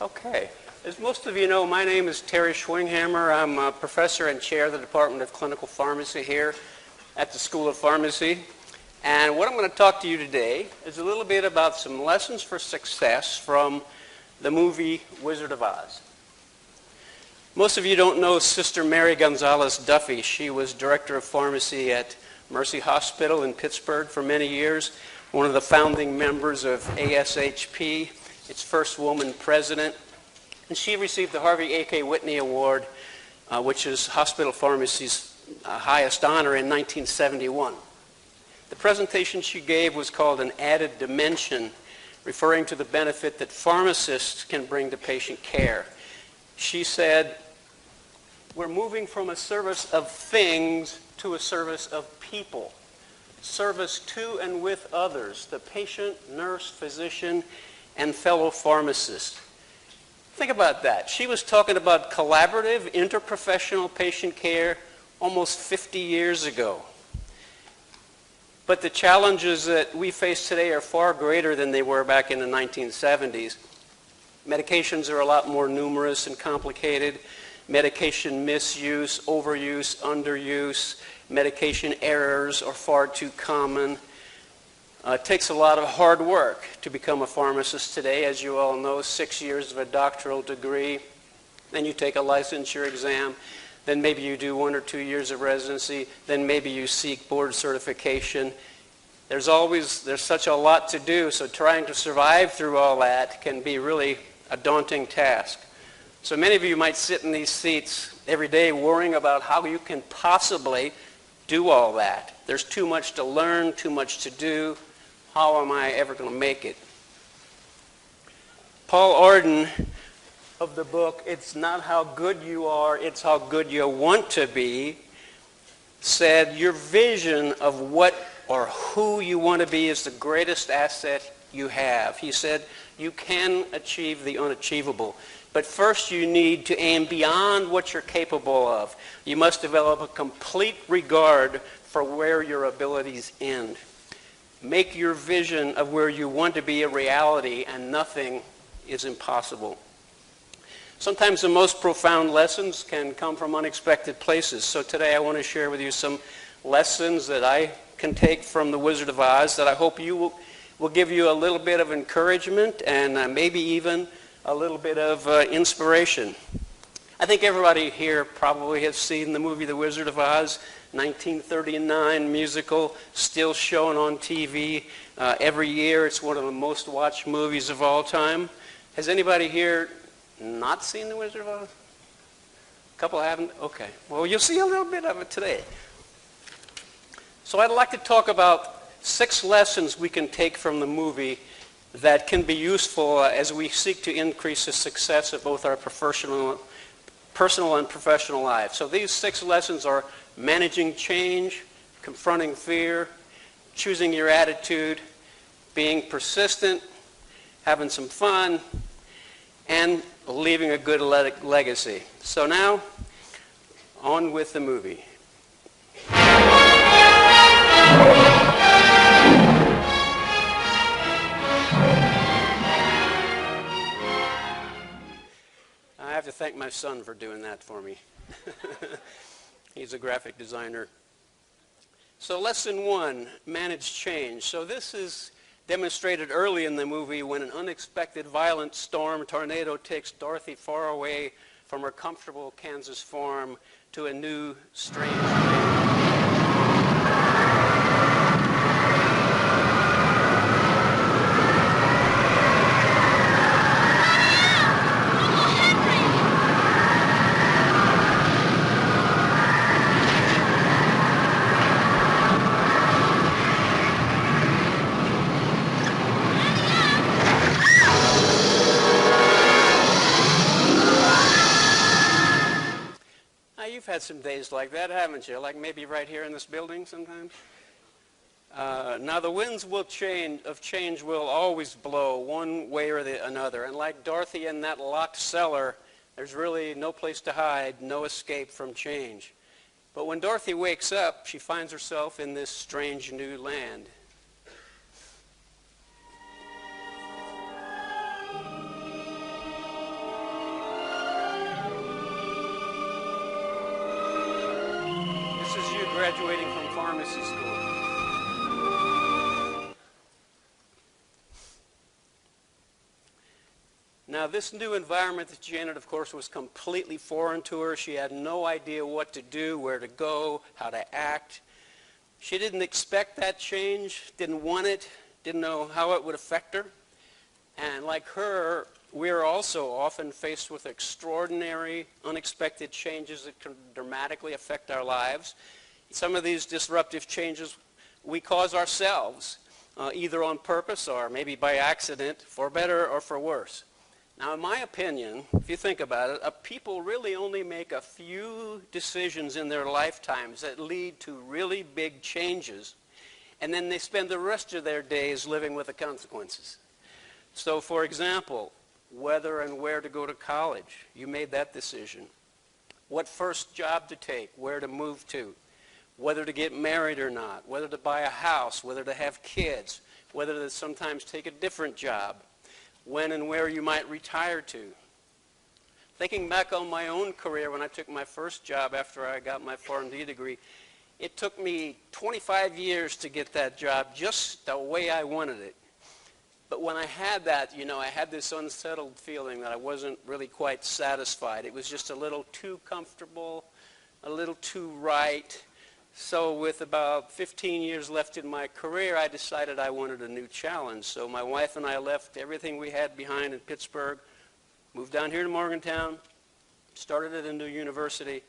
Okay. As most of you know, my name is Terry Schwinghammer. I'm a professor and chair of the Department of Clinical Pharmacy here at the School of Pharmacy. And what I'm going to talk to you today is a little bit about some lessons for success from the movie Wizard of Oz. Most of you don't know Sister Mary Gonzalez Duffy. She was director of pharmacy at Mercy Hospital in Pittsburgh for many years, one of the founding members of ASHP, its first woman president. And she received the Harvey A.K. Whitney Award, which is hospital pharmacy's highest honor, in 1971. The presentation she gave was called An Added Dimension, referring to the benefit that pharmacists can bring to patient care. She said, "We're moving from a service of things to a service of people. Service to and with others, the patient, nurse, physician, and fellow pharmacists." Think about that. She was talking about collaborative, interprofessional patient care almost 50 years ago. But the challenges that we face today are far greater than they were back in the 1970s. Medications are a lot more numerous and complicated. Medication misuse, overuse, underuse, medication errors are far too common. It takes a lot of hard work to become a pharmacist today, as you all know, 6 years of a doctoral degree. Then you take a licensure exam. Then maybe you do 1 or 2 years of residency. Then maybe you seek board certification. There's such a lot to do, so trying to survive through all that can be really a daunting task. So many of you might sit in these seats every day worrying about how you can possibly do all that. There's too much to learn, too much to do. How am I ever going to make it? Paul Arden, of the book It's Not How Good You Are, It's How Good You Want to Be, said your vision of what or who you want to be is the greatest asset you have. He said you can achieve the unachievable, but first you need to aim beyond what you're capable of. You must develop a complete regard for where your abilities end. Make your vision of where you want to be a reality, and nothing is impossible. Sometimes the most profound lessons can come from unexpected places. So today I want to share with you some lessons that I can take from The Wizard of Oz that I hope you will give you a little bit of encouragement and maybe even a little bit of inspiration. I think everybody here probably has seen the movie The Wizard of Oz, 1939 musical, still shown on TV every year. It's one of the most watched movies of all time. Has anybody here not seen The Wizard of Oz? A couple haven't? Okay. Well, you'll see a little bit of it today. So I'd like to talk about 6 lessons we can take from the movie that can be useful as we seek to increase the success of both our personal and professional lives. So these 6 lessons are managing change, confronting fear, choosing your attitude, being persistent, having some fun, and leaving a good legacy. So now, on with the movie. I have to thank my son for doing that for me. He's a graphic designer. So lesson 1, manage change. So this is demonstrated early in the movie when an unexpected violent storm tornado takes Dorothy far away from her comfortable Kansas farm to a new, strange land. You've had some days like that, haven't you? Like maybe right here in this building sometimes. Now the winds of change will always blow one way or another. And like Dorothy in that locked cellar, there's really no place to hide, no escape from change. But when Dorothy wakes up, she finds herself in this strange new land. graduating from pharmacy school. Now, this new environment that Janet, of course, was completely foreign to her. She had no idea what to do, where to go, how to act. She didn't expect that change, didn't want it, didn't know how it would affect her. And like her, we're also often faced with extraordinary, unexpected changes that can dramatically affect our lives. Some of these disruptive changes we cause ourselves, either on purpose or maybe by accident, for better or for worse. Now, in my opinion, if you think about it, people really only make a few decisions in their lifetimes that lead to really big changes, and then they spend the rest of their days living with the consequences. So, for example, whether and where to go to college, you made that decision. What first job to take, where to move to, whether to get married or not, whether to buy a house, whether to have kids, whether to sometimes take a different job, when and where you might retire to. Thinking back on my own career when I took my first job after I got my PharmD degree, it took me 25 years to get that job just the way I wanted it. But when I had that, I had this unsettled feeling that I wasn't really quite satisfied. It was just a little too comfortable, a little too right. So with about 15 years left in my career, I decided I wanted a new challenge. So my wife and I left everything we had behind in Pittsburgh, moved down here to Morgantown, started at a new university,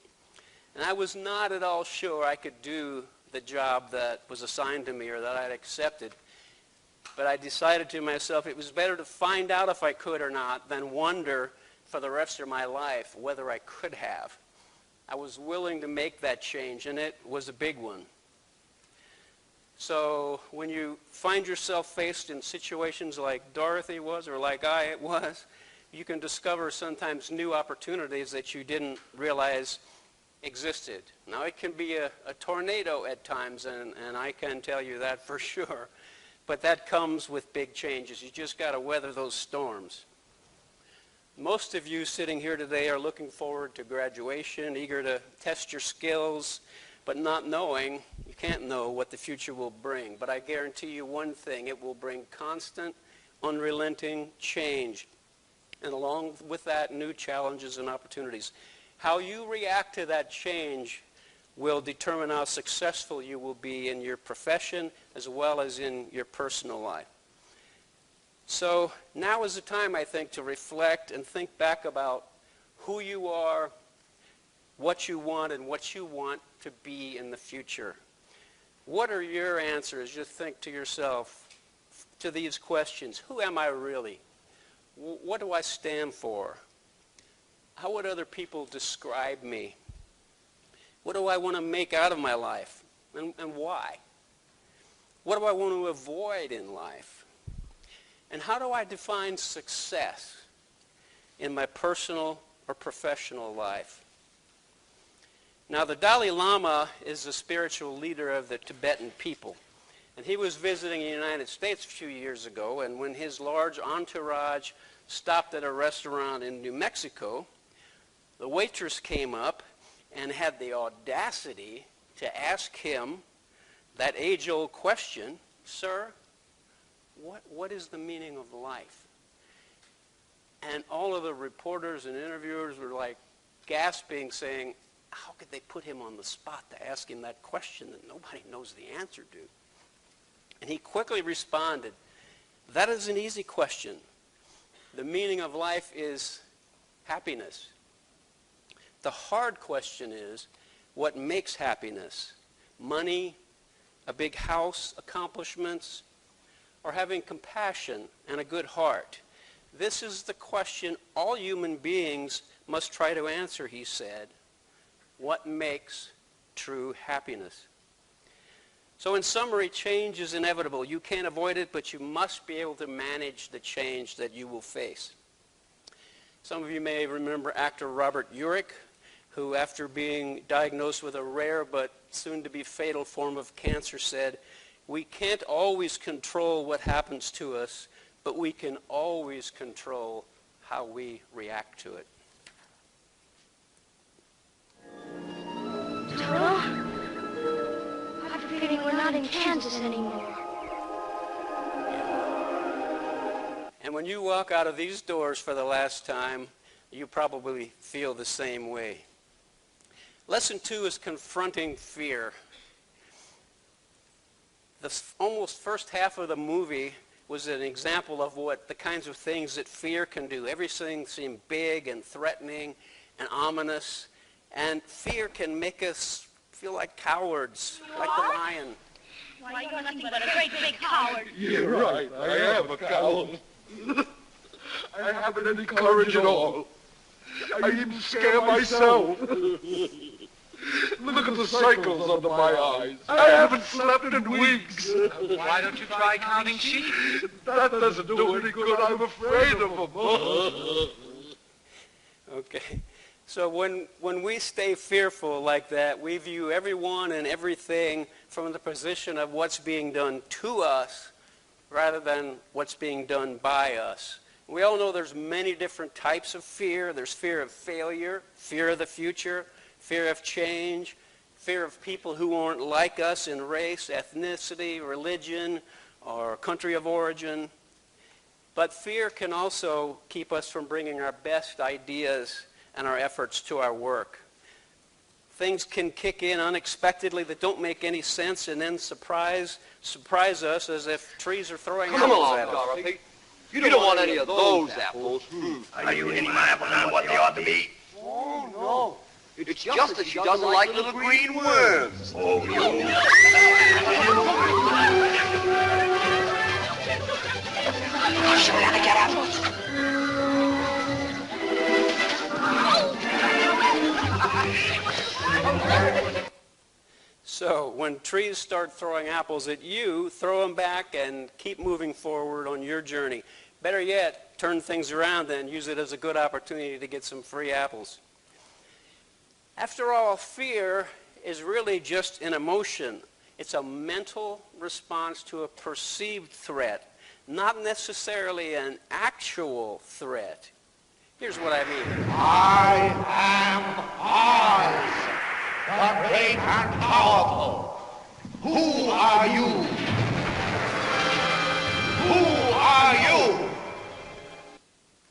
and I was not at all sure I could do the job that was assigned to me or that I'd accepted. But I decided to myself it was better to find out if I could or not than wonder for the rest of my life whether I could have. I was willing to make that change, and it was a big one. So when you find yourself faced in situations like Dorothy was or like I was, you can discover sometimes new opportunities that you didn't realize existed. Now, it can be a tornado at times, and I can tell you that for sure. But that comes with big changes. You just got to weather those storms. Most of you sitting here today are looking forward to graduation, eager to test your skills, but not knowing, you can't know what the future will bring. But I guarantee you one thing, it will bring constant, unrelenting change. And along with that, new challenges and opportunities. How you react to that change will determine how successful you will be in your profession as well as in your personal life. So now is the time, I think, to reflect and think back about who you are, what you want, and what you want to be in the future. What are your answers? Just think to yourself to these questions. Who am I really? What do I stand for? How would other people describe me? What do I want to make out of my life, and why? What do I want to avoid in life? And how do I define success in my personal or professional life? Now, the Dalai Lama is the spiritual leader of the Tibetan people. And he was visiting the United States a few years ago, and when his large entourage stopped at a restaurant in New Mexico, the waitress came up and had the audacity to ask him that age-old question, "Sir, what is the meaning of life?" And all of the reporters and interviewers were like gasping, saying, how could they put him on the spot to ask him that question that nobody knows the answer to? And he quickly responded, "That is an easy question. The meaning of life is happiness. The hard question is, what makes happiness? Money, a big house, accomplishments, or having compassion and a good heart? This is the question all human beings must try to answer," he said. What makes true happiness? So in summary, change is inevitable. You can't avoid it, but you must be able to manage the change that you will face. Some of you may remember actor Robert Urich, who after being diagnosed with a rare but soon-to-be fatal form of cancer said, "We can't always control what happens to us, but we can always control how we react to it." Ta-da! forgetting we're not in Kansas anymore. And when you walk out of these doors for the last time, you probably feel the same way. Lesson 2 is confronting fear. The almost first half of the movie was an example of what the kinds of things that fear can do. Everything seemed big and threatening and ominous, and fear can make us feel like cowards, like the lion. Why, you're nothing but a great big coward. You're right, I am a coward. I haven't any courage at all. I even scare myself. Look at the cycles under my eyes. I haven't slept in weeks. Why don't you try counting sheep? That doesn't do any good. I'm afraid of them. Okay. So when we stay fearful like that, we view everyone and everything from the position of what's being done to us rather than what's being done by us. We all know there's many different types of fear. There's fear of failure, fear of the future, fear of change, fear of people who aren't like us in race, ethnicity, religion, or country of origin. But fear can also keep us from bringing our best ideas and our efforts to our work. Things can kick in unexpectedly that don't make any sense and then surprise us as if trees are throwing apples at us. Dorothy. You don't want any of those apples. Are you hitting my apples on what they ought to be? Oh, no. It's just that she doesn't like little green worms. Oh, you. Should I get apples? So when trees start throwing apples at you, throw them back and keep moving forward on your journey. Better yet, turn things around and use it as a good opportunity to get some free apples. After all, fear is really just an emotion. It's a mental response to a perceived threat, not necessarily an actual threat. Here's what I mean. I am Oz, the great and powerful. Who are you? Who are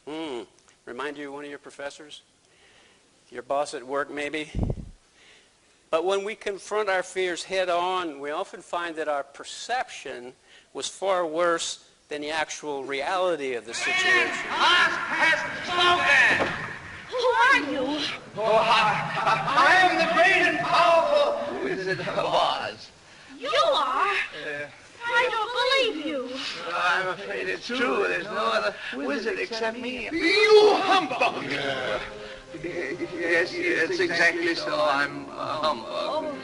you? Remind you of one of your professors? Your boss at work, maybe? But when we confront our fears head on, we often find that our perception was far worse than the actual reality of the situation. Oz has spoken. Who are you? Oh, I am the great and powerful Wizard of Oz. You are? I don't believe you. I'm afraid it's true. There's no other wizard except me. You humbug! Yes, exactly so. I'm a humbug.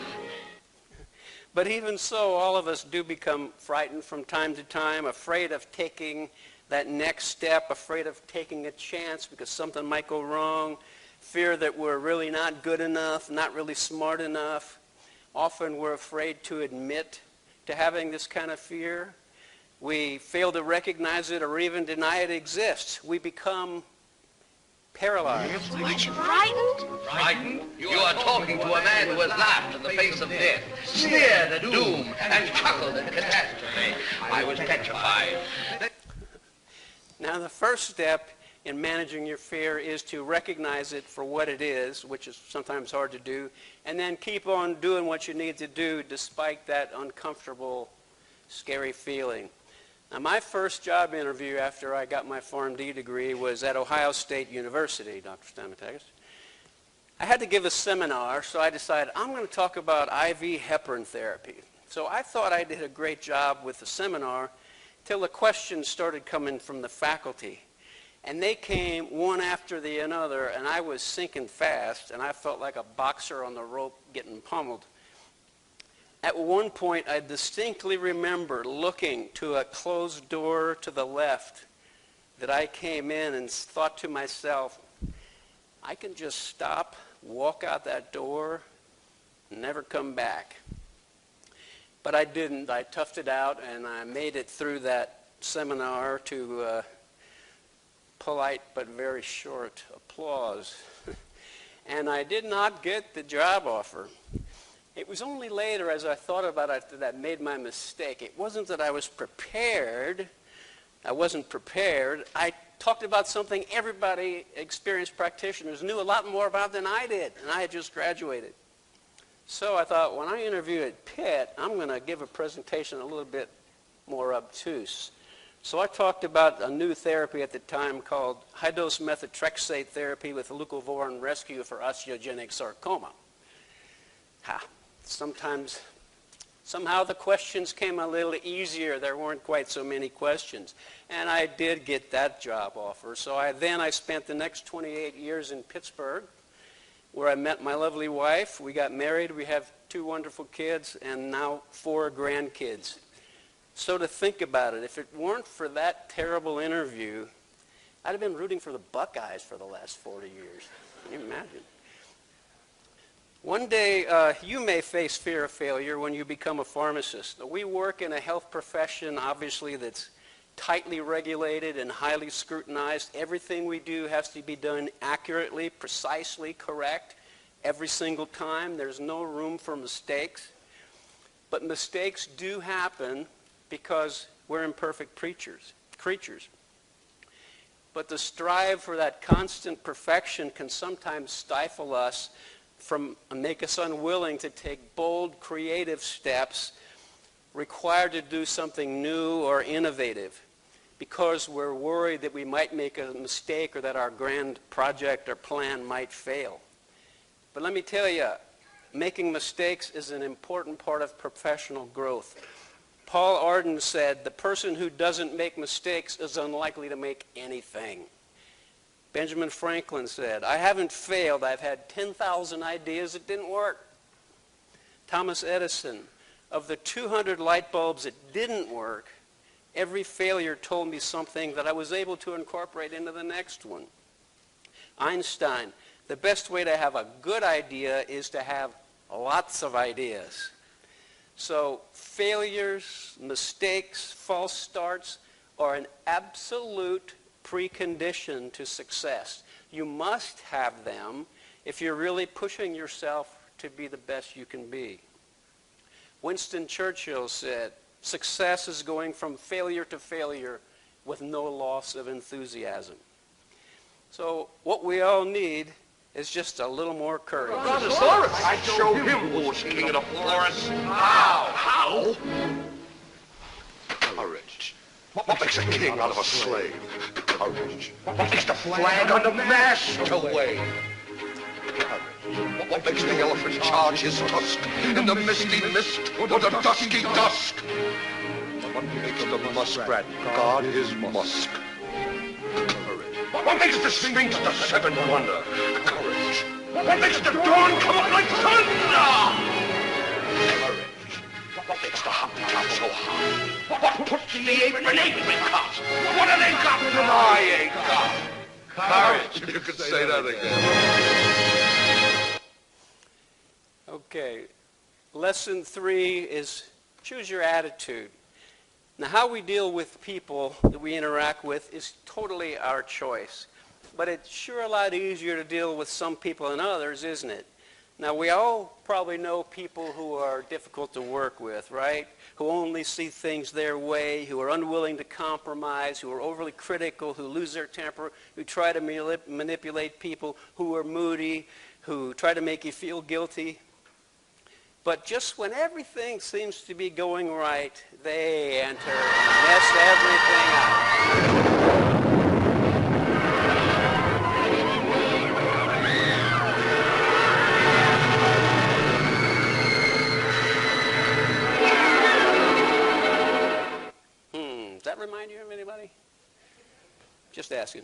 But even so, all of us do become frightened from time to time, afraid of taking that next step, afraid of taking a chance because something might go wrong, fear that we're really not good enough, not really smart enough. Often we're afraid to admit to having this kind of fear. We fail to recognize it or even deny it exists. We become paralyzed. What, you frightened? Frightened? You are talking to a man who has laughed in the face of death, sneered at doom, and chuckled at catastrophe. I was petrified. Now, the first step in managing your fear is to recognize it for what it is, which is sometimes hard to do, and then keep on doing what you need to do despite that uncomfortable, scary feeling. Now, my first job interview after I got my PharmD degree was at Ohio State University, Dr. Stamatakis. I had to give a seminar, so I decided I'm going to talk about IV heparin therapy. So I thought I did a great job with the seminar till the questions started coming from the faculty. And they came one after the another, and I was sinking fast, and I felt like a boxer on the rope getting pummeled. At one point, I distinctly remember looking to a closed door to the left that I came in and thought to myself, I can just stop, walk out that door, and never come back. But I didn't. I toughed it out, and I made it through that seminar to polite but very short applause. And I did not get the job offer. It was only later, as I thought about it, that I made my mistake. It wasn't that I was prepared. I wasn't prepared. I talked about something everybody, experienced practitioners, knew a lot more about than I did, and I had just graduated. So I thought, when I interview at Pitt, I'm going to give a presentation a little bit more obtuse. So I talked about a new therapy at the time called high-dose methotrexate therapy with leucovorin rescue for osteogenic sarcoma. Somehow the questions came a little easier. There weren't quite so many questions. And I did get that job offer. So I spent the next 28 years in Pittsburgh, where I met my lovely wife. We got married. We have 2 wonderful kids and now 4 grandkids. So to think about it, if it weren't for that terrible interview, I'd have been rooting for the Buckeyes for the last 40 years. Can you imagine? One day, you may face fear of failure when you become a pharmacist. We work in a health profession, obviously, that's tightly regulated and highly scrutinized. Everything we do has to be done accurately, precisely correct, every single time. There's no room for mistakes. But mistakes do happen because we're imperfect creatures. But the strive for that constant perfection can sometimes stifle us, make us unwilling to take bold, creative steps required to do something new or innovative, because we're worried that we might make a mistake or that our grand project or plan might fail. But let me tell you, making mistakes is an important part of professional growth. Paul Arden said, the person who doesn't make mistakes is unlikely to make anything. Benjamin Franklin said, I haven't failed. I've had 10,000 ideas that didn't work. Thomas Edison, of the 200 light bulbs that didn't work, every failure told me something that I was able to incorporate into the next one. Einstein, the best way to have a good idea is to have lots of ideas. So failures, mistakes, false starts are an absolute precondition to success. You must have them if you're really pushing yourself to be the best you can be. Winston Churchill said, success is going from failure to failure with no loss of enthusiasm. So what we all need is just a little more courage. Brontosaurus! I'd show him who was king of the forest. How? Courage. What makes a king out of a slave? Courage. What makes the flag on the mast to wave? Courage. What makes the elephant charge his tusk in the misty mist or the dusky dusk? What makes the muskrat guard his musk? Courage. What makes the sphinx the seventh wonder? Courage. What makes the dawn come up like thunder? Courage. What makes the hottentot so hot? What puts the ape in an apricot? What have they got that I ain't got? Courage. You could say that again. Okay. Lesson 3 is choose your attitude. Now, how we deal with people that we interact with is totally our choice. But it's sure a lot easier to deal with some people than others, isn't it? Now, we all probably know people who are difficult to work with, right? Who only see things their way, who are unwilling to compromise, who are overly critical, who lose their temper, who try to manipulate people, who are moody, who try to make you feel guilty. But just when everything seems to be going right, they enter and mess everything up. Does that remind you of anybody? Just asking.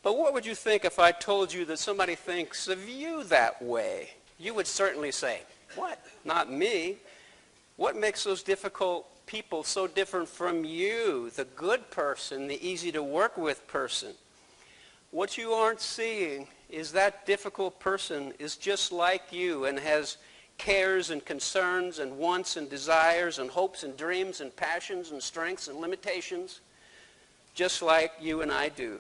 But what would you think if I told you that somebody thinks of you that way? You would certainly say, what? Not me. What makes those difficult people so different from you, the good person, the easy to work with person? What you aren't seeing is that difficult person is just like you and has cares and concerns and wants and desires and hopes and dreams and passions and strengths and limitations, just like you and I do.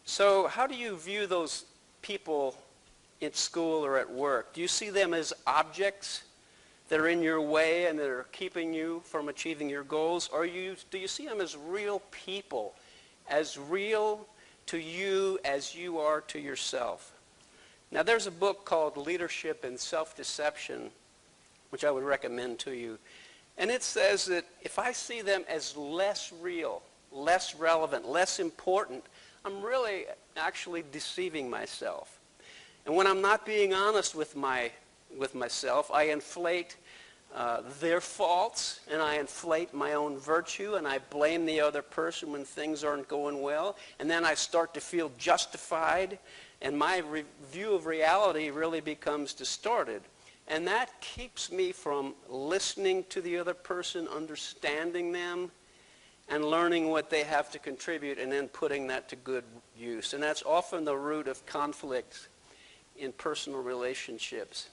So how do you view those people at school or at work? Do you see them as objects that are in your way and that are keeping you from achieving your goals? Or do you see them as real people, as real to you as you are to yourself? Now, there's a book called Leadership and Self-Deception, which I would recommend to you. And it says that if I see them as less real, less relevant, less important, I'm really actually deceiving myself. And when I'm not being honest with myself, I inflate their faults, and I inflate my own virtue, and I blame the other person when things aren't going well, and then I start to feel justified, and my view of reality really becomes distorted. And that keeps me from listening to the other person, understanding them, and learning what they have to contribute, and then putting that to good use. And that's often the root of conflict in personal relationships.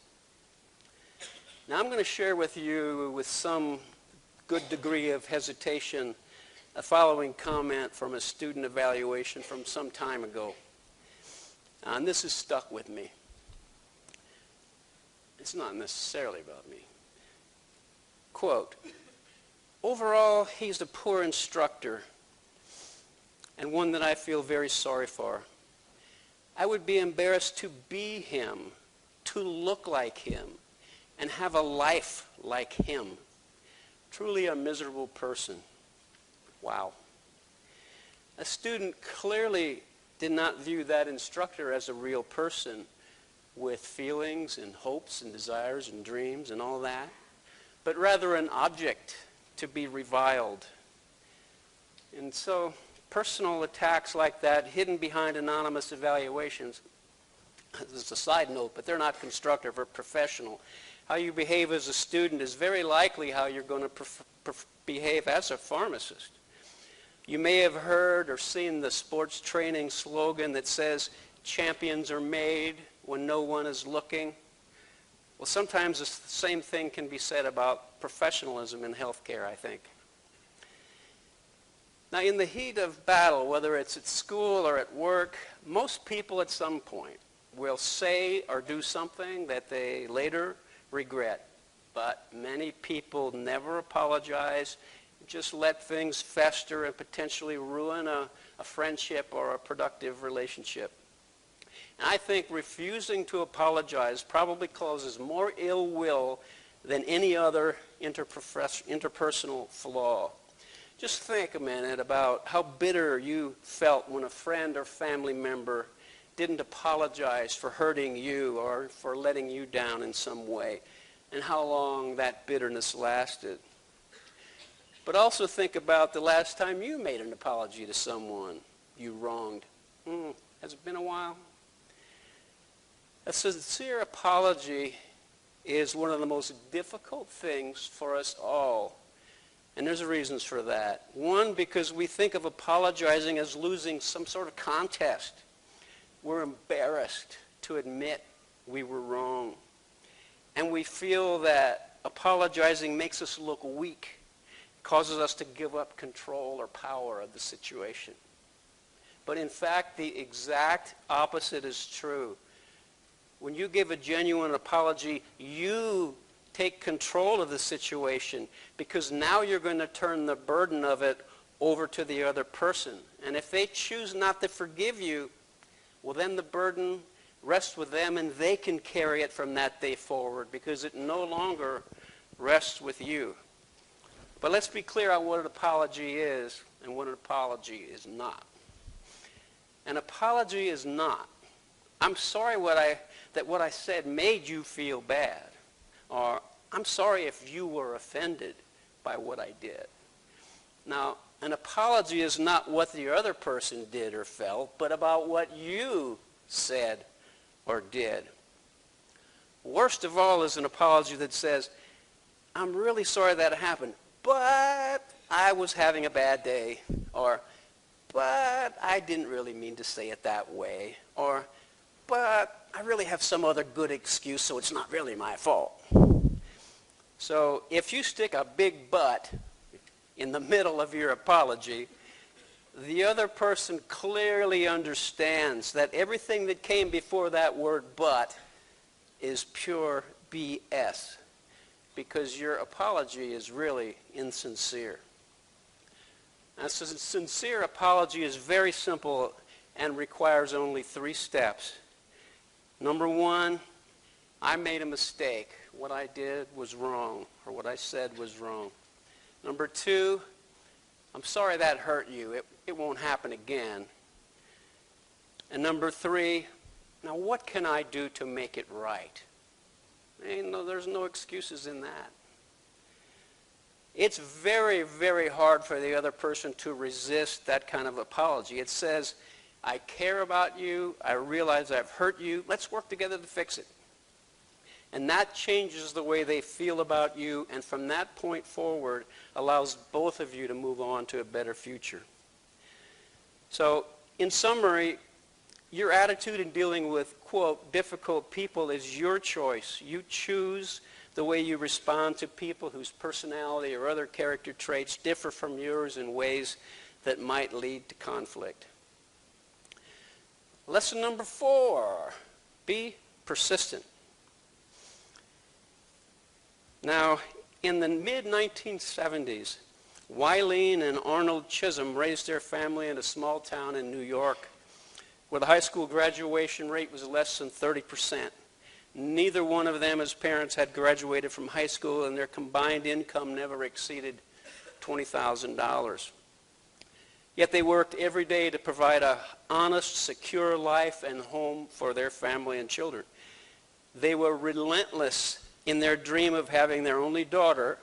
Now, I'm going to share with you, with some good degree of hesitation, a following comment from a student evaluation from some time ago. And this has stuck with me. It's not necessarily about me. Quote, "Overall, he's a poor instructor and one that I feel very sorry for. I would be embarrassed to be him, to look like him, and have a life like him. Truly a miserable person." Wow. A student clearly did not view that instructor as a real person with feelings and hopes and desires and dreams and all that, but rather an object to be reviled. And so personal attacks like that, hidden behind anonymous evaluations, this is a side note, but they're not constructive or professional. How you behave as a student is very likely how you're going to behave as a pharmacist. You may have heard or seen the sports training slogan that says, "Champions are made when no one is looking." Well, sometimes the same thing can be said about professionalism in healthcare, I think. Now, in the heat of battle, whether it's at school or at work, most people at some point will say or do something that they later regret. But many people never apologize, just let things fester and potentially ruin a friendship or a productive relationship. And I think refusing to apologize probably causes more ill will than any other interpersonal flaw. Just think a minute about how bitter you felt when a friend or family member didn't apologize for hurting you or for letting you down in some way, and how long that bitterness lasted. But also think about the last time you made an apology to someone you wronged. Has it been a while? A sincere apology is one of the most difficult things for us all. And there's reasons for that. One, because we think of apologizing as losing some sort of contest. We're embarrassed to admit we were wrong. And we feel that apologizing makes us look weak, causes us to give up control or power of the situation. But in fact, the exact opposite is true. When you give a genuine apology, you take control of the situation, because now you're going to turn the burden of it over to the other person. And if they choose not to forgive you, well, then the burden rests with them, and they can carry it from that day forward, because it no longer rests with you. But let's be clear on what an apology is and what an apology is not. An apology is not, "I'm sorry that what I said made you feel bad," or "I'm sorry if you were offended by what I did." Now, an apology is not what the other person did or felt, but about what you said or did. Worst of all is an apology that says, "I'm really sorry that happened, but I was having a bad day," or "but I didn't really mean to say it that way," or "but I really have some other good excuse, so it's not really my fault." So if you stick a big "but" in the middle of your apology, the other person clearly understands that everything that came before that word but is pure BS, because your apology is really insincere. A sincere apology is very simple and requires only 3 steps. Number 1, I made a mistake. What I did was wrong, or what I said was wrong. Number 2, I'm sorry that hurt you. It won't happen again. And number 3, now what can I do to make it right? There's no excuses in that. It's very, very hard for the other person to resist that kind of apology. It says, I care about you. I realize I've hurt you. Let's work together to fix it. And that changes the way they feel about you, and from that point forward allows both of you to move on to a better future. So, in summary, your attitude in dealing with, quote, difficult people is your choice. You choose the way you respond to people whose personality or other character traits differ from yours in ways that might lead to conflict. Lesson number 4, be persistent. Now, in the mid-1970s, Wileen and Arnold Chisholm raised their family in a small town in New York where the high school graduation rate was less than 30%. Neither one of them as parents had graduated from high school, and their combined income never exceeded $20,000. Yet they worked every day to provide an honest, secure life and home for their family and children. They were relentless in their dream of having their only daughter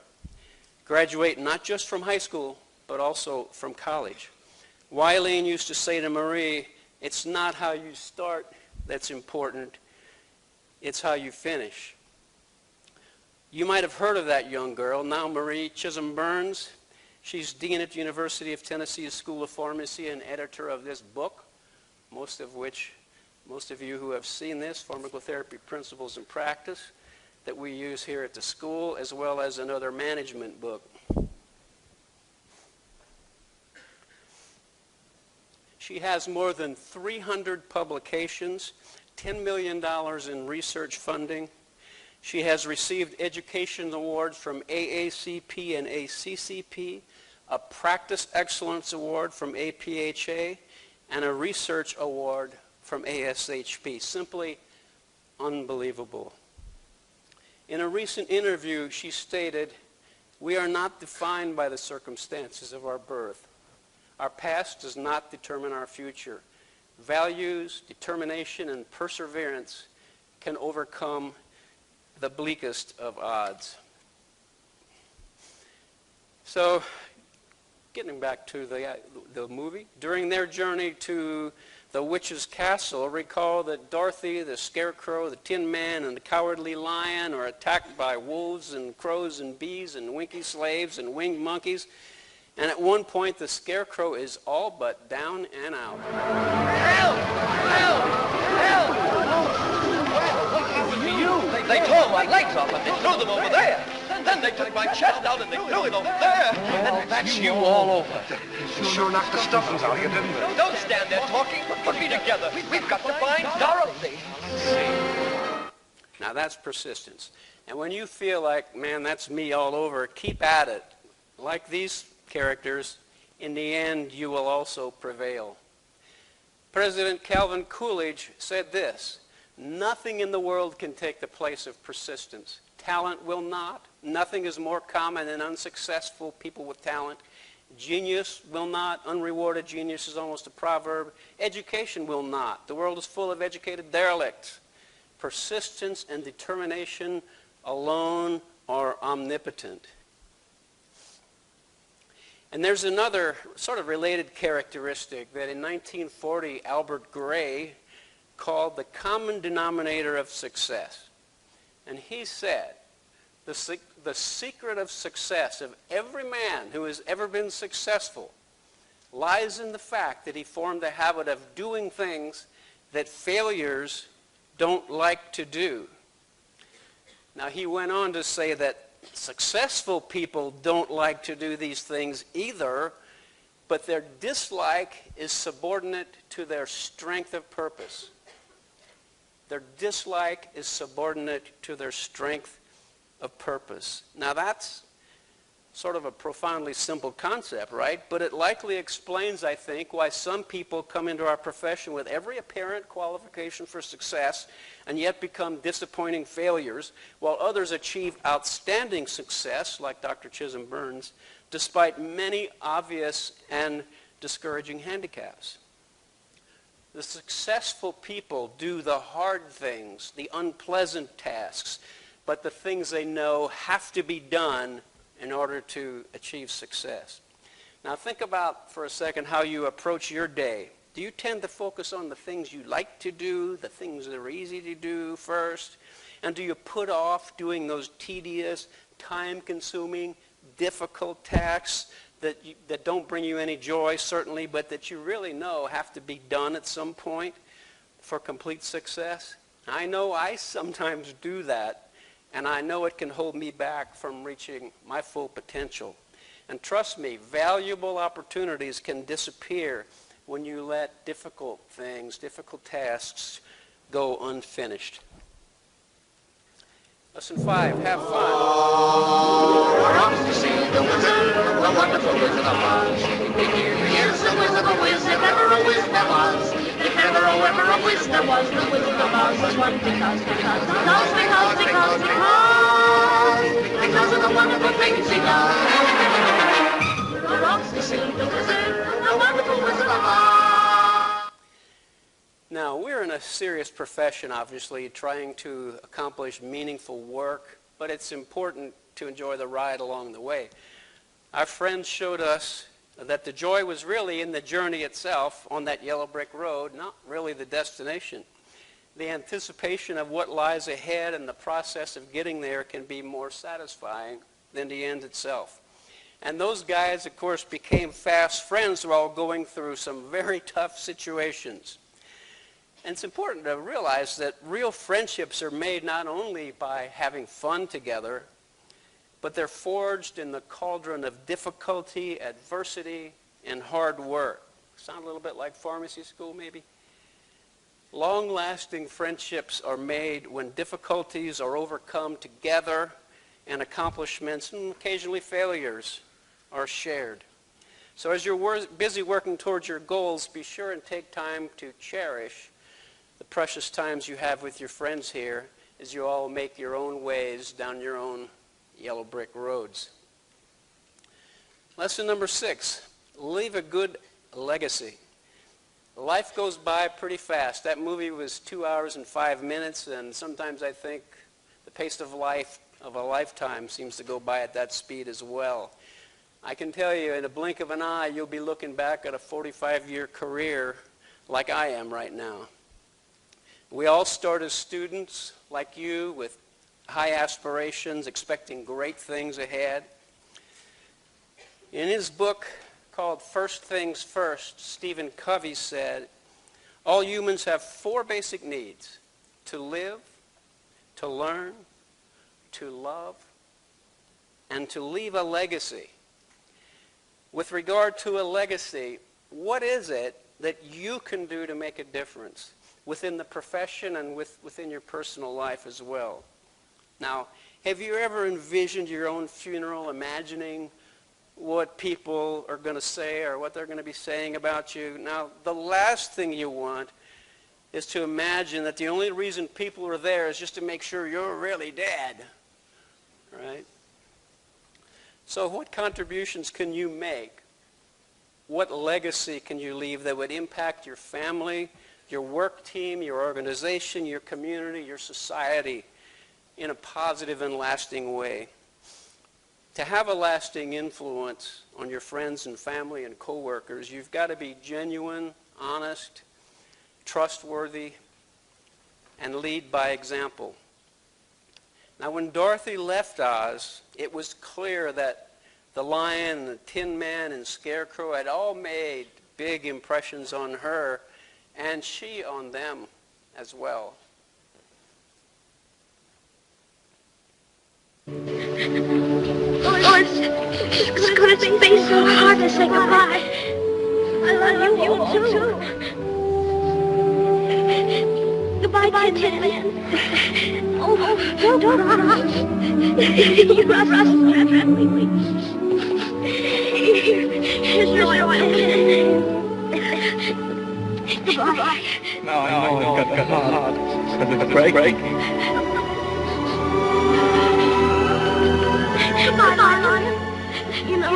graduate not just from high school, but also from college. Wileen used to say to Marie, it's not how you start that's important, it's how you finish. You might have heard of that young girl, now Marie Chisholm Burns. She's dean at the University of Tennessee School of Pharmacy and editor of this book, most of you who have seen this, Pharmacotherapy Principles in Practice, that we use here at the school, as well as another management book. She has more than 300 publications, $10 million in research funding. She has received education awards from AACP and ACCP, a Practice Excellence Award from APHA, and a Research Award from ASHP. Simply unbelievable. In a recent interview, she stated, "We are not defined by the circumstances of our birth. Our past does not determine our future. Values, determination, and perseverance can overcome the bleakest of odds." So, getting back to the movie, during their journey to the witch's castle, recall that Dorothy, the Scarecrow, the Tin Man, and the Cowardly Lion are attacked by wolves and crows and bees and winky slaves and winged monkeys. And at one point, the Scarecrow is all but down and out. Help! Help! Help! What happened to you? They tore my legs off and they threw them over there. Then they took my chest out and they threw it over there. Well, that's you all over. Sure knocked the stuffings out of you, didn't they? Don't stand there talking. Put me together. We've got to find Dorothy. Now that's persistence. And when you feel like, man, that's me all over, keep at it. Like these characters, in the end, you will also prevail. President Calvin Coolidge said this, "Nothing in the world can take the place of persistence. Talent will not. Nothing is more common than unsuccessful people with talent. Genius will not. Unrewarded genius is almost a proverb. Education will not. The world is full of educated derelicts. Persistence and determination alone are omnipotent." And there's another sort of related characteristic that in 1940 Albert Gray called the common denominator of success. And he said, the secret of success of every man who has ever been successful lies in the fact that he formed a habit of doing things that failures don't like to do. Now he went on to say that successful people don't like to do these things either, but their dislike is subordinate to their strength of purpose. Their dislike is subordinate to their strength of purpose. Now that's sort of a profoundly simple concept, right? But it likely explains, I think, why some people come into our profession with every apparent qualification for success and yet become disappointing failures, while others achieve outstanding success, like Dr. Chisholm Burns, despite many obvious and discouraging handicaps. The successful people do the hard things, the unpleasant tasks, but the things they know have to be done in order to achieve success. Now think about for a second how you approach your day. Do you tend to focus on the things you like to do, the things that are easy to do first? And do you put off doing those tedious, time-consuming, difficult tasks that don't bring you any joy, certainly, but that you really know have to be done at some point for complete success? I know I sometimes do that. And I know it can hold me back from reaching my full potential. And trust me, valuable opportunities can disappear when you let difficult things, difficult tasks, go unfinished. Lesson 5, have fun. We're off to see the wizard, the wonderful Wizard of Oz. He is the wizard of Wiz, if ever a wiz there was. If ever a wiz there was, the Wizard of Oz was one because of the wonderful things he does. We're off to see the wizard, the wonderful Wizard of Oz. Now, we're in a serious profession, obviously, trying to accomplish meaningful work, but it's important to enjoy the ride along the way. Our friends showed us that the joy was really in the journey itself on that yellow brick road, not really the destination. The anticipation of what lies ahead and the process of getting there can be more satisfying than the end itself. And those guys, of course, became fast friends while going through some very tough situations. And it's important to realize that real friendships are made not only by having fun together, but they're forged in the cauldron of difficulty, adversity, and hard work. Sound a little bit like pharmacy school, maybe? Long-lasting friendships are made when difficulties are overcome together and accomplishments and occasionally failures are shared. So as you're busy working towards your goals, be sure and take time to cherish the precious times you have with your friends here as you all make your own ways down your own yellow brick roads. Lesson number 6, leave a good legacy. Life goes by pretty fast. That movie was 2 hours and 5 minutes, and sometimes I think the pace of life of a lifetime seems to go by at that speed as well. I can tell you, in a blink of an eye, you'll be looking back at a 45-year career like I am right now. We all start as students like you with high aspirations, expecting great things ahead. In his book called First Things First, Stephen Covey said, all humans have 4 basic needs: to live, to learn, to love, and to leave a legacy. With regard to a legacy, what is it that you can do to make a difference within the profession and within your personal life as well? Now, have you ever envisioned your own funeral, imagining what people are going to say or what they're going to be saying about you? Now, the last thing you want is to imagine that the only reason people are there is just to make sure you're really dead, right? So what contributions can you make? What legacy can you leave that would impact your family, your work team, your organization, your community, your society in a positive and lasting way? To have a lasting influence on your friends and family and coworkers, you've got to be genuine, honest, trustworthy, and lead by example. Now, when Dorothy left Oz, it was clear that the Lion, the Tin Man, and Scarecrow had all made big impressions on her, and she on them as well. Oh, it's going to be so hard to say goodbye. love you all too. Goodbye, Tin Man. Oh, don't cry. You must dreadfully. Here's your oil. Goodbye. No, I know it's got hard. Because it's breaking. Goodbye, darling. You know,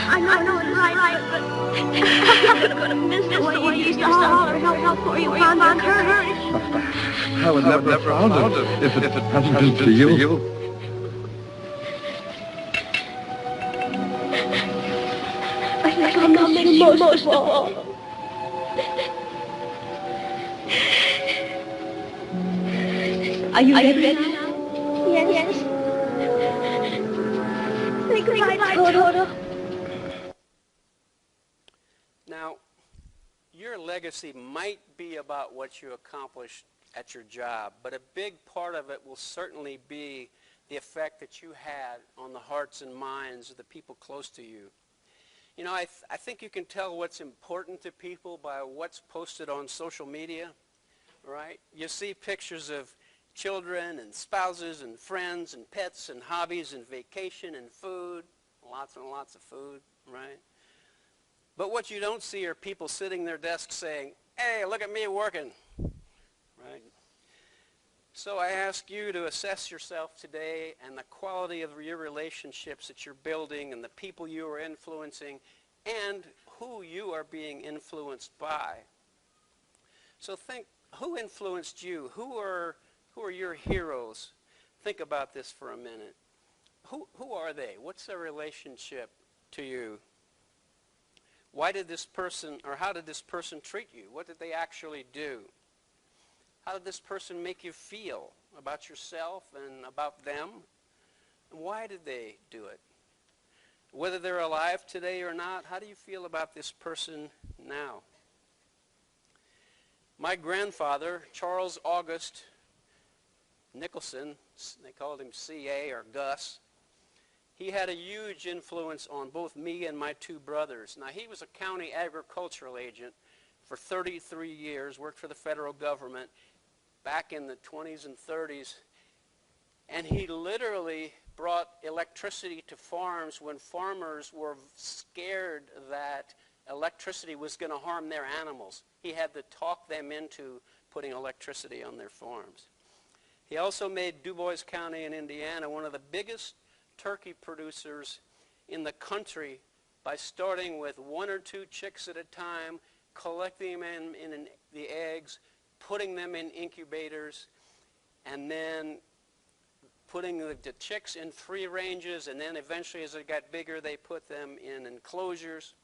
I know it's right, but I could have missed the way you used to holler help for you find my courage. I would never have found it if it hadn't been for you. I think I'll miss you most of all. Are you ready now? Yes. Say goodbye, Toto. Now, your legacy might be about what you accomplished at your job, but a big part of it will certainly be the effect that you had on the hearts and minds of the people close to you. You know, I think you can tell what's important to people by what's posted on social media, right? You see pictures of children and spouses and friends and pets and hobbies and vacation and food, lots and lots of food, right? But what you don't see are people sitting at their desks saying, hey, look at me working, right? So I ask you to assess yourself today and the quality of your relationships that you're building and the people you are influencing and who you are being influenced by. So think, who influenced you? Who are your heroes? Think about this for a minute. Who are they? What's their relationship to you? Why did this person, or how did this person treat you? What did they actually do? How did this person make you feel about yourself and about them? And why did they do it? Whether they're alive today or not, how do you feel about this person now? My grandfather, Charles August Nicholson, they called him C.A. or Gus, he had a huge influence on both me and my two brothers. Now, he was a county agricultural agent for 33 years, worked for the federal government back in the 20s and 30s, and he literally brought electricity to farms when farmers were scared that electricity was going to harm their animals. He had to talk them into putting electricity on their farms. He also made Du Bois County in Indiana one of the biggest turkey producers in the country by starting with 1 or 2 chicks at a time, collecting them in the eggs, putting them in incubators, and then putting the chicks in free ranges, and then eventually as they got bigger they put them in enclosures.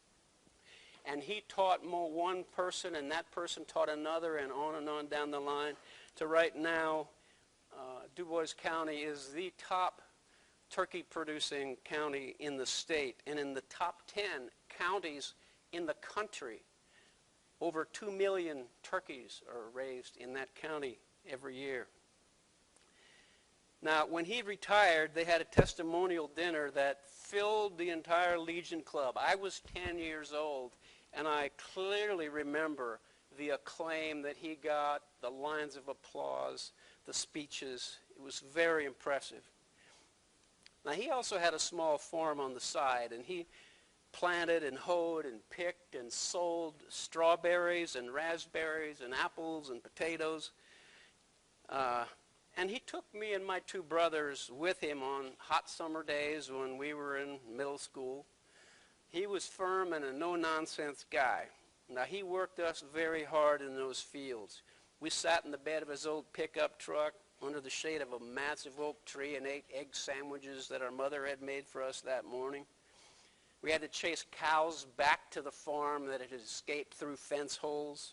And he taught one person, and that person taught another, and on down the line, to right now Du Bois County is the top turkey producing county in the state, and in the top 10 counties in the country. Over 2 million turkeys are raised in that county every year. Now, when he retired, they had a testimonial dinner that filled the entire Legion Club. I was 10 years old, and I clearly remember the acclaim that he got, the lines of applause, the speeches. It was very impressive. Now, he also had a small farm on the side, and he planted and hoed and picked and sold strawberries and raspberries and apples and potatoes. And he took me and my two brothers with him on hot summer days when we were in middle school. He was firm and a no-nonsense guy. Now, he worked us very hard in those fields. We sat in the bed of his old pickup truck under the shade of a massive oak tree and ate egg sandwiches that our mother had made for us that morning. We had to chase cows back to the farm that had escaped through fence holes.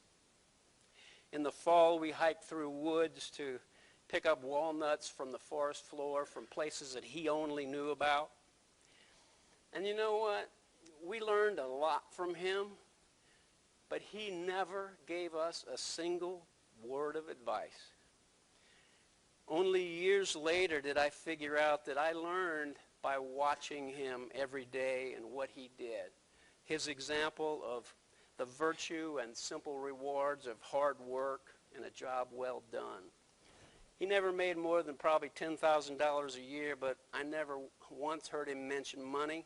In the fall, we hiked through woods to pick up walnuts from the forest floor from places that he only knew about. And you know what? We learned a lot from him, but he never gave us a single word of advice. Only years later did I figure out that I learned by watching him every day and what he did. His example of the virtue and simple rewards of hard work and a job well done. He never made more than probably $10,000 a year, but I never once heard him mention money.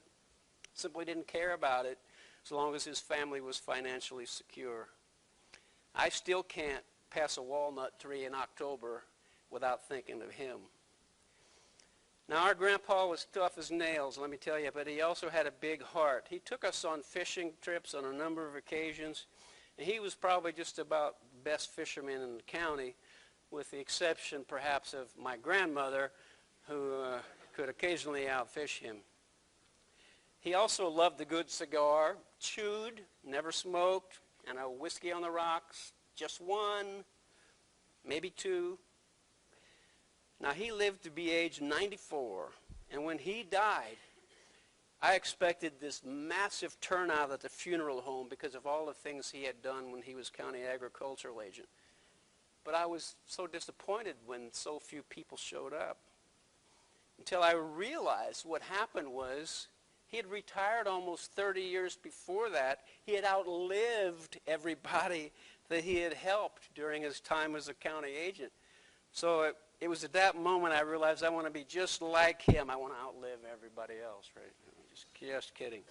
Simply didn't care about it as long as his family was financially secure. I still can't pass a walnut tree in October without thinking of him. Now, our grandpa was tough as nails, let me tell you, but he also had a big heart. He took us on fishing trips on a number of occasions, and he was probably just about the best fisherman in the county, with the exception perhaps of my grandmother, who could occasionally outfish him. He also loved the good cigar, chewed, never smoked, and a whiskey on the rocks, just one, maybe two. Now, he lived to be age 94, and when he died, I expected this massive turnout at the funeral home because of all the things he had done when he was county agricultural agent. But I was so disappointed when so few people showed up, until I realized what happened was he had retired almost 30 years before that. He had outlived everybody that he had helped during his time as a county agent. So it was at that moment I realized I want to be just like him. I want to outlive everybody else, right? Just kidding.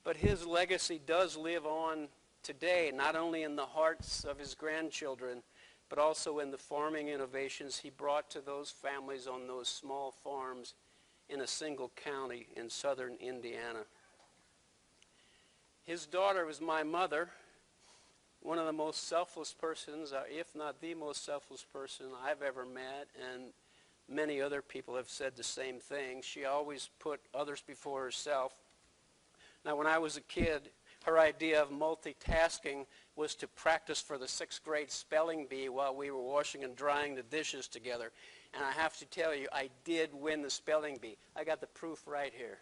But his legacy does live on today, not only in the hearts of his grandchildren, but also in the farming innovations he brought to those families on those small farms in a single county in southern Indiana. His daughter was my mother, one of the most selfless persons, if not the most selfless person I've ever met, and many other people have said the same thing. She always put others before herself. Now, when I was a kid, her idea of multitasking was to practice for the 6th grade spelling bee while we were washing and drying the dishes together. And I have to tell you, I did win the spelling bee. I got the proof right here.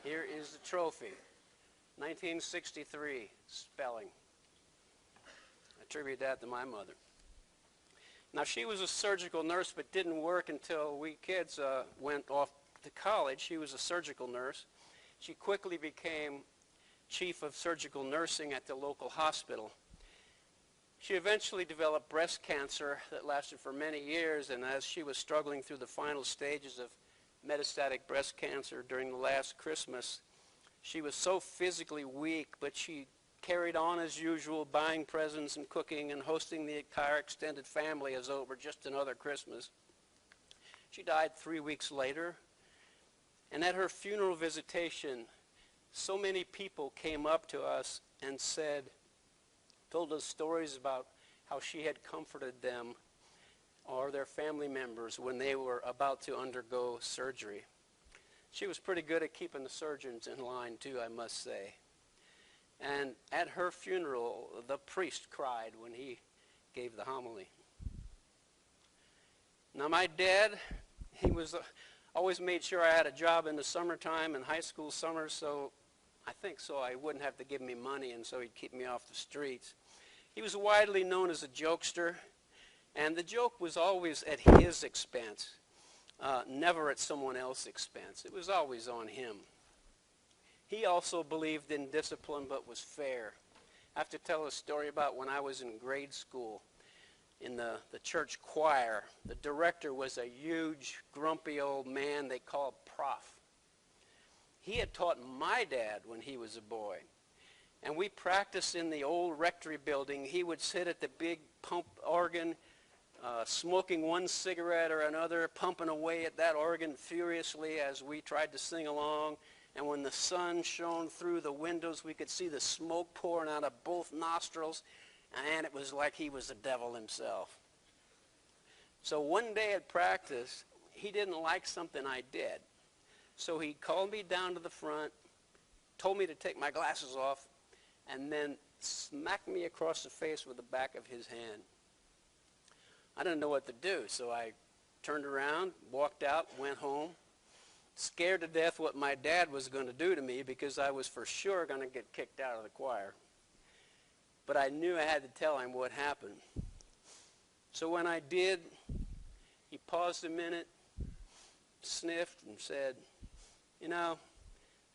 Here is the trophy. 1963, spelling. I attribute that to my mother. Now, she was a surgical nurse, but didn't work until we kids went off to college. She was a surgical nurse. She quickly became chief of surgical nursing at the local hospital. She eventually developed breast cancer that lasted for many years, and as she was struggling through the final stages of metastatic breast cancer during the last Christmas, she was so physically weak, but she carried on as usual, buying presents and cooking and hosting the entire extended family as though it were just another Christmas. She died 3 weeks later, and at her funeral visitation, so many people came up to us and told us stories about how she had comforted them or their family members when they were about to undergo surgery. She was pretty good at keeping the surgeons in line too, I must say. And at her funeral, the priest cried when he gave the homily. Now, my dad, he was always made sure I had a job in the summertime and high school summers, so I wouldn't have to give me money, and so he'd keep me off the streets. He was widely known as a jokester, and the joke was always at his expense, never at someone else's expense. It was always on him. He also believed in discipline but was fair. I have to tell a story about when I was in grade school in the church choir. The director was a huge, grumpy old man they called Prof. He had taught my dad when he was a boy. And we practiced in the old rectory building. He would sit at the big pump organ, smoking one cigarette or another, pumping away at that organ furiously as we tried to sing along. And when the sun shone through the windows, we could see the smoke pouring out of both nostrils, and it was like he was the devil himself. So one day at practice, he didn't like something I did. So he called me down to the front, told me to take my glasses off, and then smacked me across the face with the back of his hand. I didn't know what to do, so I turned around, walked out, went home, scared to death what my dad was going to do to me because I was for sure going to get kicked out of the choir. But I knew I had to tell him what happened. So when I did, he paused a minute, sniffed, and said, "You know,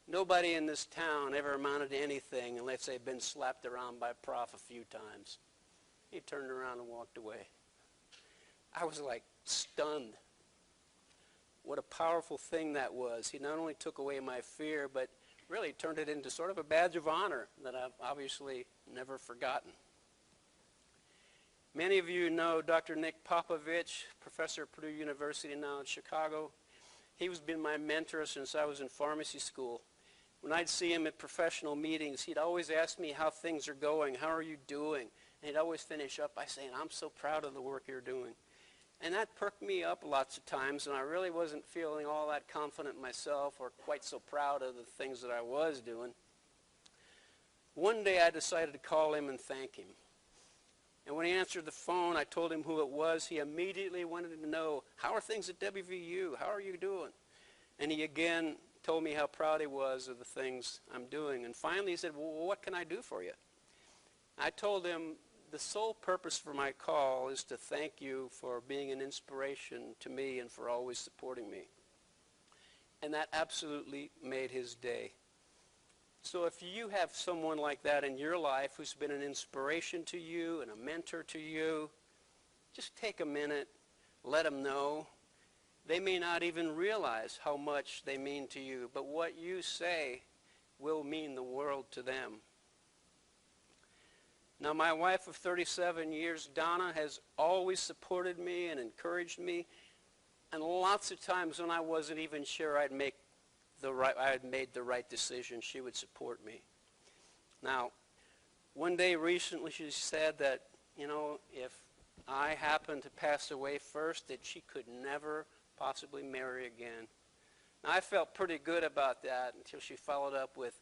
Nobody in this town ever amounted to anything unless they'd been slapped around by a prof a few times. He turned around and walked away. I was like stunned. What a powerful thing that was. He not only took away my fear, but really turned it into sort of a badge of honor that I've obviously never forgotten. Many of you know Dr. Nick Popovich, professor at Purdue University now in Chicago. He's been my mentor since I was in pharmacy school. When I'd see him at professional meetings, he'd always ask me how things are going, how are you doing? And he'd always finish up by saying, I'm so proud of the work you're doing. And that perked me up lots of times, and I really wasn't feeling all that confident myself or quite so proud of the things that I was doing. One day I decided to call him and thank him. And when he answered the phone, I told him who it was. He immediately wanted to know, how are things at WVU? How are you doing? And he again told me how proud he was of the things I'm doing. And finally he said, well, what can I do for you? I told him, the sole purpose for my call is to thank you for being an inspiration to me and for always supporting me. And that absolutely made his day. So if you have someone like that in your life who's been an inspiration to you and a mentor to you, just take a minute, let them know. They may not even realize how much they mean to you, but what you say will mean the world to them. Now, my wife of 37 years, Donna, has always supported me and encouraged me, and lots of times when I wasn't even sure I had made the right decision, she would support me. Now, one day recently she said that, if I happened to pass away first, that she could never possibly marry again. Now, I felt pretty good about that until she followed up with,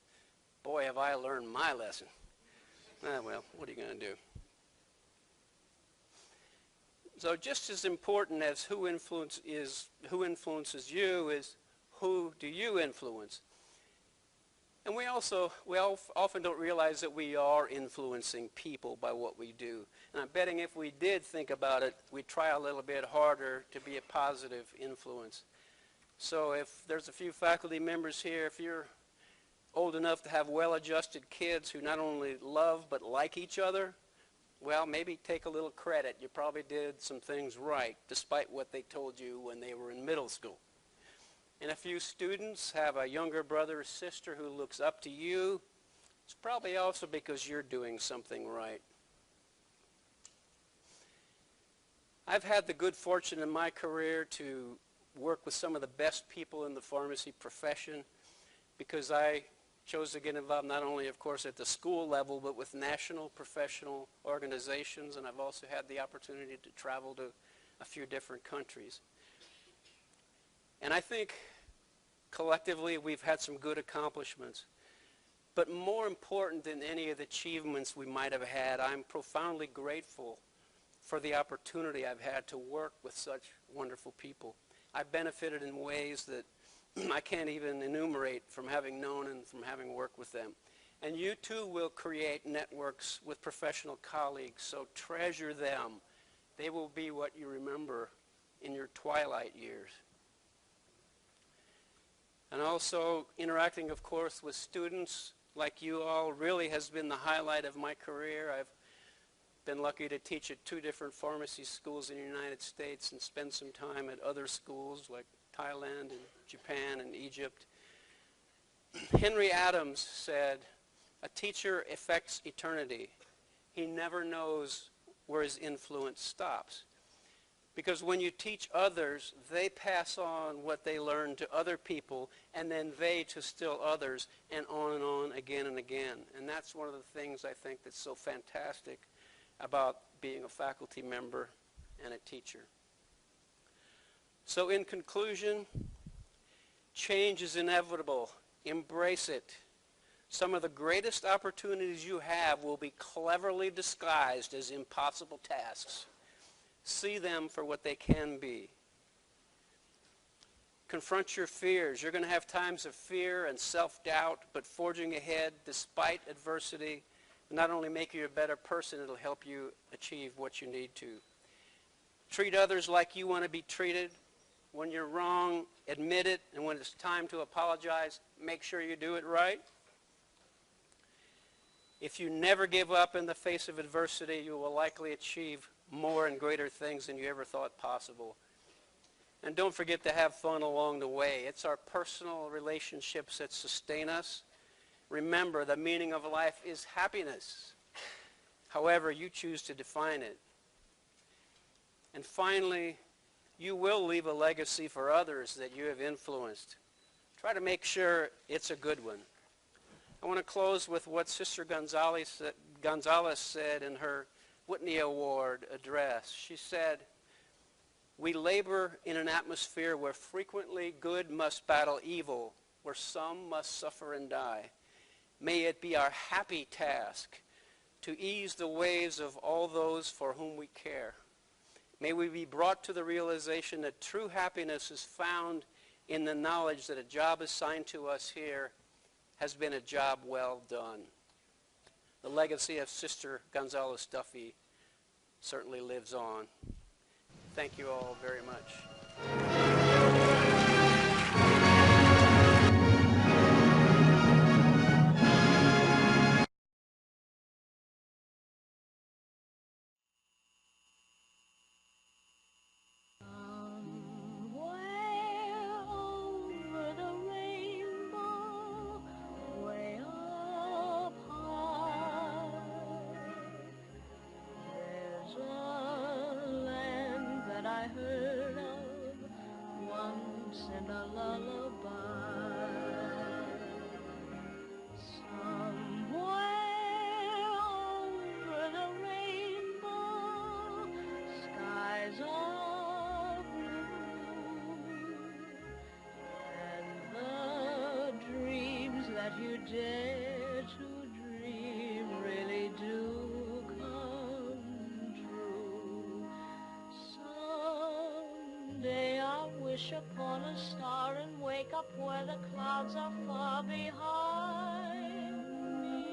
boy, have I learned my lesson. Well, what are you going to do? So just as important as who influences you is who do you influence. And we often don't realize that we are influencing people by what we do. And I'm betting if we did think about it, we'd try a little bit harder to be a positive influence. So if there's a few faculty members here, if you're old enough to have well-adjusted kids who not only love but like each other, well, maybe take a little credit. You probably did some things right, despite what they told you when they were in middle school. And if you students have a younger brother or sister who looks up to you, it's probably also because you're doing something right. I've had the good fortune in my career to work with some of the best people in the pharmacy profession because I chose to get involved not only, of course, at the school level, but with national professional organizations, and I've also had the opportunity to travel to a few different countries. And I think collectively we've had some good accomplishments. But more important than any of the achievements we might have had, I'm profoundly grateful for the opportunity I've had to work with such wonderful people. I've benefited in ways that I can't even enumerate from having known and from having worked with them. And you too will create networks with professional colleagues, so treasure them. They will be what you remember in your twilight years. And also interacting, of course, with students like you all really has been the highlight of my career. I've been lucky to teach at 2 different pharmacy schools in the United States and spend some time at other schools like Thailand and Japan and Egypt. Henry Adams said, a teacher affects eternity. He never knows where his influence stops. Because when you teach others, they pass on what they learn to other people, and then they to still others, and on again and again. And that's one of the things I think that's so fantastic about being a faculty member and a teacher. So in conclusion, change is inevitable. Embrace it. Some of the greatest opportunities you have will be cleverly disguised as impossible tasks. See them for what they can be. Confront your fears. You're going to have times of fear and self-doubt, but forging ahead despite adversity will not only make you a better person, it'll help you achieve what you need to. Treat others like you want to be treated. When you're wrong, admit it, and when it's time to apologize, make sure you do it right. If you never give up in the face of adversity, you will likely achieve more and greater things than you ever thought possible. And don't forget to have fun along the way. It's our personal relationships that sustain us. Remember, the meaning of life is happiness, however you choose to define it. And finally, you will leave a legacy for others that you have influenced. Try to make sure it's a good one. I want to close with what Sister Gonzalez said in her Whitney Award address. She said, "We labor in an atmosphere where frequently good must battle evil, where some must suffer and die. May it be our happy task to ease the waves of all those for whom we care. May we be brought to the realization that true happiness is found in the knowledge that a job assigned to us here has been a job well done." The legacy of Sister Gonzalez Duffy certainly lives on. Thank you all very much. You dare to dream really do come true. Someday I'll wish upon a star and wake up where the clouds are far behind me,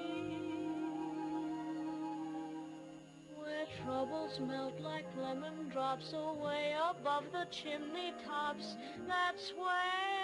where troubles melt like lemon drops away above the chimney tops. That's where